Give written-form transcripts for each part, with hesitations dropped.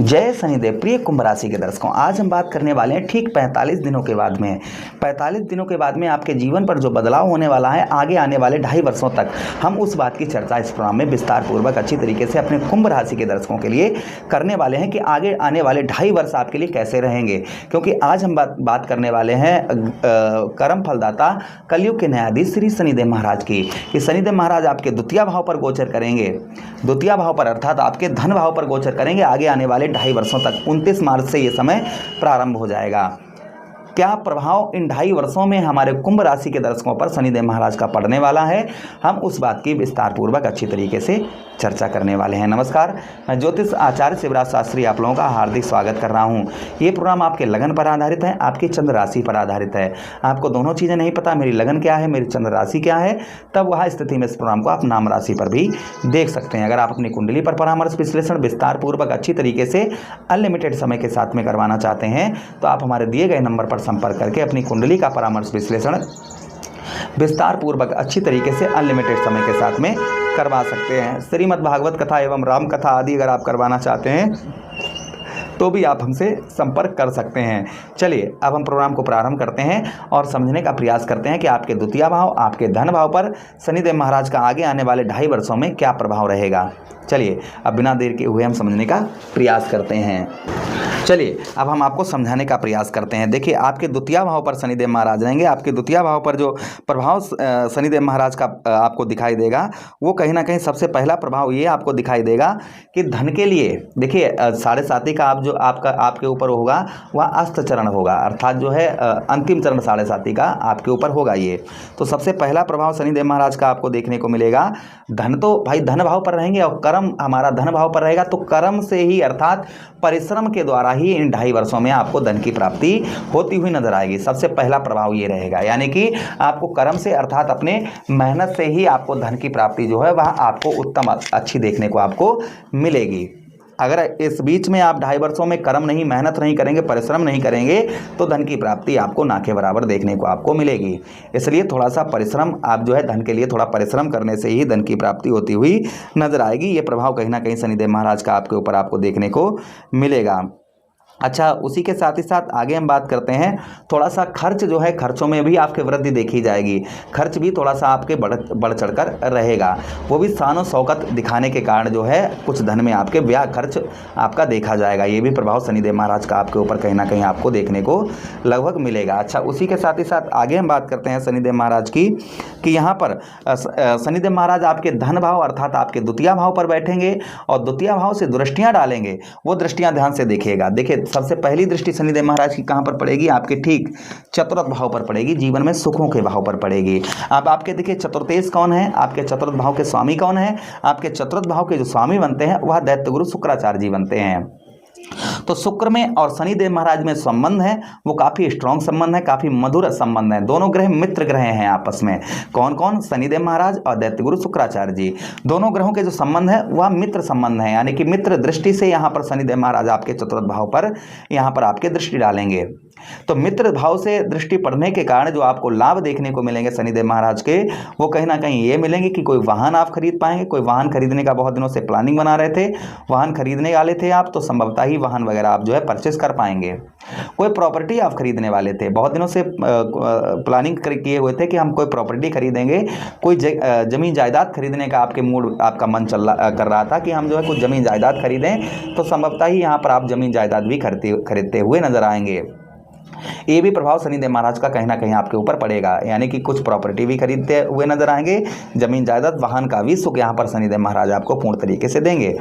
जय शनिदेव। प्रिय कुंभ राशि के दर्शकों, आज हम बात करने वाले हैं ठीक 45 दिनों के बाद में। 45 दिनों के बाद में आपके जीवन पर जो बदलाव होने वाला है आगे आने वाले 2.5 वर्षों तक, हम उस बात की चर्चा इस प्रोग्राम में विस्तार पूर्वक अच्छी तरीके से अपने कुंभ राशि के दर्शकों के लिए करने वाले हैं कि आगे आने वाले 2.5 वर्ष आपके लिए कैसे रहेंगे। क्योंकि आज हम बात करने वाले हैं कर्म फलदाता कलयुग के न्यायाधीश श्री शनिदेव महाराज की, कि शनिदेव महाराज आपके द्वितीय भाव पर गोचर करेंगे। द्वितीय भाव पर अर्थात आपके धन भाव पर गोचर करेंगे आगे आने वाले 2.5 वर्षों तक। 29 मार्च से ये समय प्रारंभ हो जाएगा। क्या प्रभाव इन 2.5 वर्षों में हमारे कुंभ राशि के दर्शकों पर शनिदेव महाराज का पड़ने वाला है, हम उस बात की विस्तार पूर्वक अच्छी तरीके से चर्चा करने वाले हैं। नमस्कार, मैं ज्योतिष आचार्य शिवराज शास्त्री आप लोगों का हार्दिक स्वागत कर रहा हूं। ये प्रोग्राम आपके लगन पर आधारित है, आपकी चंद्र राशि पर आधारित है। आपको दोनों चीज़ें नहीं पता, मेरी लगन क्या है, मेरी चंद्र राशि क्या है, तब वह स्थिति में इस प्रोग्राम को आप नाम राशि पर भी देख सकते हैं। अगर आप अपनी कुंडली पर परामर्श विश्लेषण विस्तार पूर्वक अच्छी तरीके से अनलिमिटेड समय के साथ में करवाना चाहते हैं तो आप हमारे दिए गए नंबर पर संपर्क करके अपनी कुंडली का परामर्श विश्लेषण विस्तार पूर्वक अच्छी तरीके से अनलिमिटेड समय के साथ में करवा सकते हैं। श्रीमद् भागवत कथा एवं राम कथा आदि अगर आप करवाना चाहते हैं तो भी आप हमसे संपर्क कर सकते हैं। चलिए अब हम प्रोग्राम को प्रारंभ करते हैं और समझने का प्रयास करते हैं कि आपके द्वितीय भाव, आपके धन भाव पर शनिदेव महाराज का आगे आने वाले 2.5 वर्षों में क्या प्रभाव रहेगा। चलिए अब बिना देर के हुए हम समझने का प्रयास करते हैं। चलिए अब हम आपको समझाने का प्रयास करते हैं। देखिए, आपके द्वितीय भाव पर शनिदेव महाराज रहेंगे। आपके द्वितीय भाव पर जो प्रभाव शनिदेव महाराज का आपको दिखाई देगा वो कहीं ना कहीं सबसे पहला प्रभाव ये आपको दिखाई देगा कि धन के लिए, देखिए 7.5 का आप जो आपके ऊपर होगा वह अस्त चरण होगा, अर्थात जो है अंतिम चरण 7.5 का आपके ऊपर होगा। ये तो सबसे पहला प्रभाव शनिदेव महाराज का आपको देखने को मिलेगा। धन तो भाई धन भाव पर रहेंगे और कर्म हमारा धन भाव पर रहेगा, तो कर्म से ही अर्थात परिश्रम के द्वारा ही इन 2.5 वर्षों में आपको धन की प्राप्ति होती हुई नजर आएगी। सबसे पहला प्रभाव ये रहेगा, यानी कि आपको कर्म से अर्थात अपने मेहनत से ही आपको धन की प्राप्ति जो है वह आपको उत्तम अच्छी देखने को आपको मिलेगी। अगर इस बीच में आप 2.5 वर्षों में कर्म नहीं, मेहनत नहीं करेंगे, परिश्रम नहीं करेंगे तो धन की प्राप्ति आपको ना के बराबर देखने को आपको मिलेगी। इसलिए थोड़ा सा परिश्रम, आप जो है धन के लिए थोड़ा परिश्रम करने से ही धन की प्राप्ति होती हुई नजर आएगी। ये प्रभाव कहीं ना कहीं शनिदेव महाराज का आपके ऊपर आपको देखने को मिलेगा। अच्छा, उसी के साथ ही साथ आगे हम बात करते हैं, थोड़ा सा खर्च जो है, खर्चों में भी आपके वृद्धि देखी जाएगी। खर्च भी थोड़ा सा आपके बढ़ चढ़कर रहेगा, वो भी शान शौकत दिखाने के कारण जो है कुछ धन में आपके ब्याह खर्च आपका देखा जाएगा। ये भी प्रभाव शनिदेव महाराज का आपके ऊपर कहीं ना कहीं आपको देखने को लगभग मिलेगा। अच्छा, उसी के साथ ही साथ आगे हम बात करते हैं शनिदेव महाराज की, कि यहाँ पर शनिदेव महाराज आपके धन भाव अर्थात आपके द्वितीय भाव पर बैठेंगे और द्वितीय भाव से दृष्टियाँ डालेंगे। वो दृष्टियाँ ध्यान से देखिएगा। देखिए, सबसे पहली दृष्टि शनिदेव महाराज की कहां पर पड़ेगी, आपके ठीक चतुर्थ भाव पर पड़ेगी, जीवन में सुखों के भाव पर पड़ेगी। अब आपके देखिए चतुर्थेश कौन है, आपके चतुर्थ भाव के स्वामी कौन है, आपके चतुर्थ भाव के जो स्वामी बनते हैं वह दैत्य गुरु शुक्राचार्य जी बनते हैं। तो शुक्र में और शनिदेव महाराज में संबंध है वो काफी स्ट्रॉन्ग संबंध है, काफी मधुर संबंध है। दोनों ग्रह मित्र ग्रह हैं आपस में। कौन कौन? शनिदेव महाराज और दैत्य गुरु शुक्राचार्य जी। दोनों ग्रहों के जो संबंध है वह मित्र संबंध है, यानी कि मित्र दृष्टि से यहाँ पर शनिदेव महाराज आपके चतुर्थ भाव पर यहाँ पर आपके दृष्टि डालेंगे। तो मित्र भाव से दृष्टि पड़ने के कारण जो आपको लाभ देखने को मिलेंगे शनिदेव महाराज के, वो कहीं ना कहीं ये मिलेंगे कि कोई वाहन आप खरीद पाएंगे। कोई वाहन खरीदने का बहुत दिनों से प्लानिंग बना रहे थे, वाहन खरीदने वाले थे आप, तो संभवतः ही वाहन वगैरह आप जो है परचेस कर पाएंगे। कोई प्रॉपर्टी आप खरीदने वाले थे, बहुत दिनों से प्लानिंग किए हुए थे कि हम कोई प्रॉपर्टी खरीदेंगे, कोई जमीन जायदाद खरीदने का आपके मूड आपका मन कर रहा था कि हम जो है कुछ जमीन जायदाद खरीदें, तो संभवतः ही यहाँ पर आप जमीन जायदाद भी खरीदते हुए नजर आएंगे। ये भी प्रभाव शनिदेव महाराज का कहीं ना कहीं आपके ऊपर पड़ेगा, यानी कि कुछ प्रॉपर्टी भी खरीदते हुए नजर आएंगे, जमीन जायदाद वाहन का भी सुख यहाँ पर शनिदेव महाराज आपको पूर्ण तरीके से देंगे।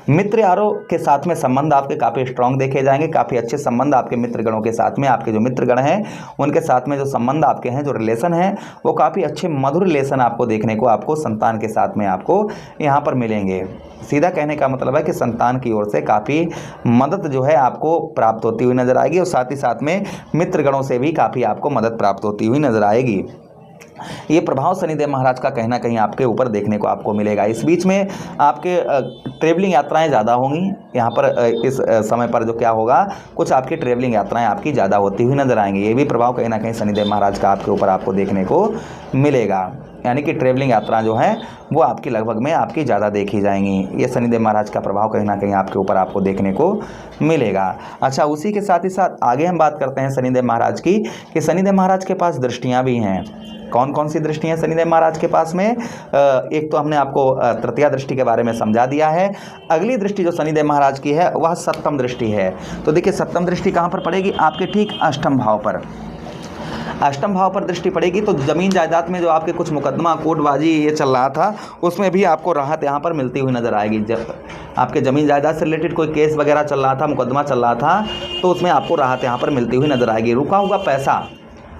मित्र यारों के साथ में संबंध आपके काफी स्ट्रांग देखे जाएंगे, काफी अच्छे संबंध आपके मित्रगणों के साथ में, आपके जो मित्रगण हैं उनके साथ में जो संबंध आपके हैं, जो रिलेशन है वो काफी अच्छे मधुर रिलेशन आपको देखने को आपको संतान के साथ में आपको यहाँ पर मिलेंगे। सीधा कहने का मतलब है कि संतान की ओर से काफ़ी मदद जो है आपको प्राप्त होती हुई नजर आएगी और साथ ही साथ में मित्रगणों से भी काफ़ी आपको मदद प्राप्त होती हुई नजर आएगी। ये प्रभाव शनिदेव महाराज का कहीं ना कहीं आपके ऊपर देखने को आपको मिलेगा। इस बीच में आपके ट्रेवलिंग यात्राएं ज़्यादा होंगी। यहाँ पर इस समय पर जो क्या होगा, कुछ आपकी ट्रेवलिंग यात्राएं आपकी ज़्यादा होती हुई नजर आएंगी। ये भी प्रभाव कहीं ना कहीं शनिदेव महाराज का आपके ऊपर आपको देखने को मिलेगा। यानी कि ट्रेवलिंग यात्रा जो है वो आपकी लगभग में आपकी ज़्यादा देखी जाएंगी। ये शनिदेव महाराज का प्रभाव कहीं ना कहीं आपके ऊपर आपको देखने को मिलेगा। अच्छा, उसी के साथ ही साथ आगे हम बात करते हैं शनिदेव महाराज की, कि शनिदेव महाराज के पास दृष्टियाँ भी हैं। कौन कौन सी दृष्टियाँ शनिदेव महाराज के पास में? एक तो हमने आपको तृतीया दृष्टि के बारे में समझा दिया है। अगली दृष्टि जो शनिदेव महाराज की है वह सप्तम दृष्टि है। तो देखिए सप्तम दृष्टि कहाँ पर पड़ेगी? आपके ठीक अष्टम भाव पर। अष्टम भाव पर दृष्टि पड़ेगी तो ज़मीन जायदाद में जो आपके कुछ मुकदमा कोर्टबाजी ये चल रहा था उसमें भी आपको राहत यहाँ पर मिलती हुई नजर आएगी। जब आपके ज़मीन जायदाद से रिलेटेड कोई केस वगैरह चल रहा था, मुकदमा चल रहा था, तो उसमें आपको राहत यहाँ पर मिलती हुई नजर आएगी। रुका हुआ पैसा,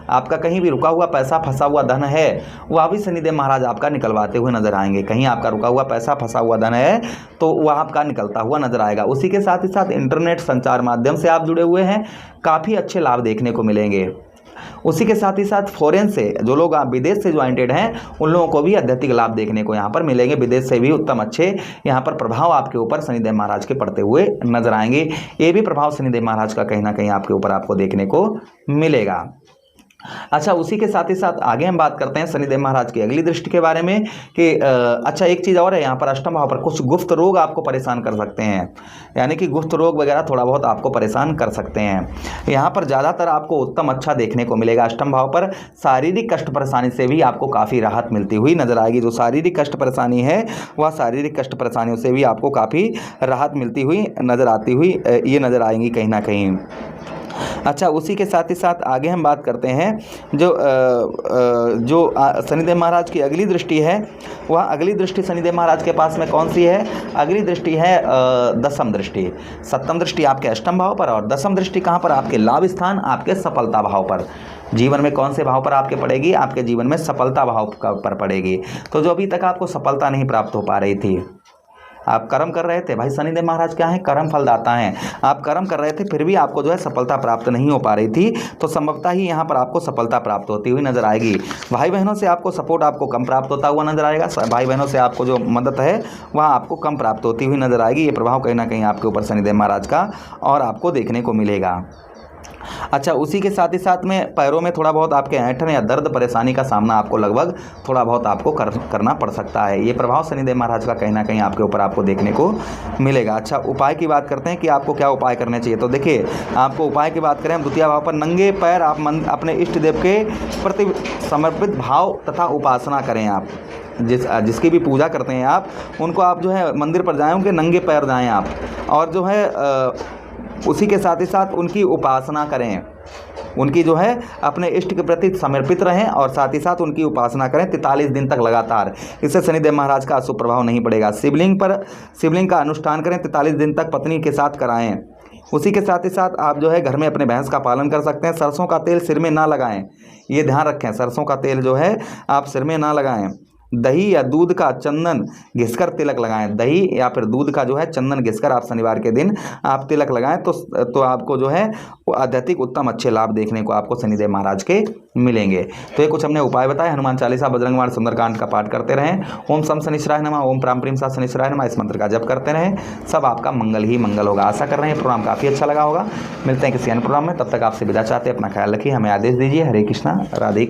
आपका कहीं भी रुका हुआ पैसा, फंसा हुआ धन है, वह भी शनिदेव महाराज आपका निकलवाते हुए नजर आएंगे। कहीं आपका रुका हुआ पैसा, फंसा हुआ धन है तो वह आपका निकलता हुआ नजर आएगा। उसी के साथ ही साथ इंटरनेट संचार माध्यम से आप जुड़े हुए हैं, काफ़ी अच्छे लाभ देखने को मिलेंगे। उसी के साथ ही साथ फॉरेन से जो लोग आप विदेश से ज्वाइंटेड हैं उन लोगों को भी आध्यात्मिक लाभ देखने को यहाँ पर मिलेंगे। विदेश से भी उत्तम अच्छे यहाँ पर प्रभाव आपके ऊपर शनिदेव महाराज के पड़ते हुए नजर आएंगे। ये भी प्रभाव शनिदेव महाराज का कहीं ना कहीं आपके ऊपर आपको देखने को मिलेगा। अच्छा, उसी के साथ ही साथ आगे हम बात करते हैं शनिदेव महाराज की अगली दृष्टि के बारे में कि अच्छा एक चीज़ और है, यहाँ पर अष्टम भाव पर कुछ गुप्त रोग आपको परेशान कर सकते हैं, यानी कि गुप्त रोग वगैरह थोड़ा बहुत आपको परेशान कर सकते हैं। यहाँ पर ज़्यादातर आपको उत्तम अच्छा देखने को मिलेगा। अष्टम भाव पर शारीरिक कष्ट परेशानी से भी आपको काफ़ी राहत मिलती हुई नजर आएगी। जो शारीरिक कष्ट परेशानी है वह शारीरिक कष्ट परेशानियों से भी आपको काफ़ी राहत मिलती हुई नजर आती हुई ये नज़र आएंगी कहीं ना कहीं। अच्छा, उसी के साथ ही साथ आगे हम बात करते हैं जो शनिदेव महाराज की अगली दृष्टि है, वह अगली दृष्टि शनिदेव महाराज के पास में कौन सी है? अगली दृष्टि है दसम दृष्टि। सप्तम दृष्टि आपके अष्टम भाव पर और दसम दृष्टि कहाँ पर? आपके लाभ स्थान, आपके सफलता भाव पर। जीवन में कौन से भाव पर आपके पड़ेगी? आपके जीवन में सफलता भाव पर पड़ेगी। तो जो अभी तक आपको सफलता नहीं प्राप्त हो पा रही थी, आप कर्म कर रहे थे, भाई शनिदेव महाराज क्या है? कर्म फलदाता हैं। आप कर्म कर रहे थे फिर भी आपको जो है सफलता प्राप्त नहीं हो पा रही थी, तो संभवतः ही यहाँ पर आपको सफलता प्राप्त होती हुई नजर आएगी। भाई बहनों से आपको सपोर्ट आपको कम प्राप्त होता हुआ नजर आएगा। भाई बहनों से आपको जो मदद है वह आपको कम प्राप्त होती हुई नजर आएगी। ये प्रभाव कहीं ना कहीं आपके ऊपर शनिदेव महाराज का और आपको देखने को मिलेगा। अच्छा, उसी के साथ ही साथ में पैरों में थोड़ा बहुत आपके ऐंठन या दर्द परेशानी का सामना आपको लगभग थोड़ा बहुत आपको करना पड़ सकता है। ये प्रभाव शनिदेव महाराज का कहीं ना कहीं आपके ऊपर आपको देखने को मिलेगा। अच्छा, उपाय की बात करते हैं कि आपको क्या उपाय करने चाहिए। तो देखिए, आपको उपाय की बात करें हम द्वितीय भाव पर नंगे पैर आप अपने इष्ट देव के प्रति समर्पित भाव तथा उपासना करें। आप जिसकी भी पूजा करते हैं आप उनको आप जो है मंदिर पर जाएं, उनके नंगे पैर जाएं आप, और जो है उसी के साथ ही साथ उनकी उपासना करें, उनकी जो है अपने इष्ट के प्रति समर्पित रहें और साथ ही साथ उनकी उपासना करें 43 दिन तक लगातार। इससे शनिदेव महाराज का अशुभ प्रभाव नहीं पड़ेगा। शिवलिंग का अनुष्ठान करें 43 दिन तक, पत्नी के साथ कराएं। उसी के साथ ही साथ आप जो है घर में अपने भैंस का पालन कर सकते हैं। सरसों का तेल सिर में ना लगाएं, ये ध्यान रखें, सरसों का तेल जो है आप सिर में ना लगाएं। दही या दूध का चंदन घिसकर तिलक लगाएं। दही या फिर दूध का जो है चंदन घिसकर आप शनिवार के दिन आप तिलक लगाएं तो आपको जो है वो आध्यात्मिक उत्तम अच्छे लाभ देखने को आपको शनिदेव महाराज के मिलेंगे। तो ये कुछ हमने उपाय बताए। हनुमान चालीसा, बजरंग बाण, सुंदरकांड का पाठ करते रहें। ओम सम शनिश्चराय नमः, ओम प्राम प्रीम सा शनिश्चराय नमः, इस मंत्र का जप करते रहें। सब आपका मंगल ही मंगल होगा। आशा कर रहे हैं प्रोग्राम काफ़ी अच्छा लगा होगा। मिलते हैं किसी अन्य प्रोग्राम में, तब तक आपसे विदा चाहते हैं। अपना ख्याल रखिए, हमें आदेश दीजिए। हरे कृष्णा, राधे।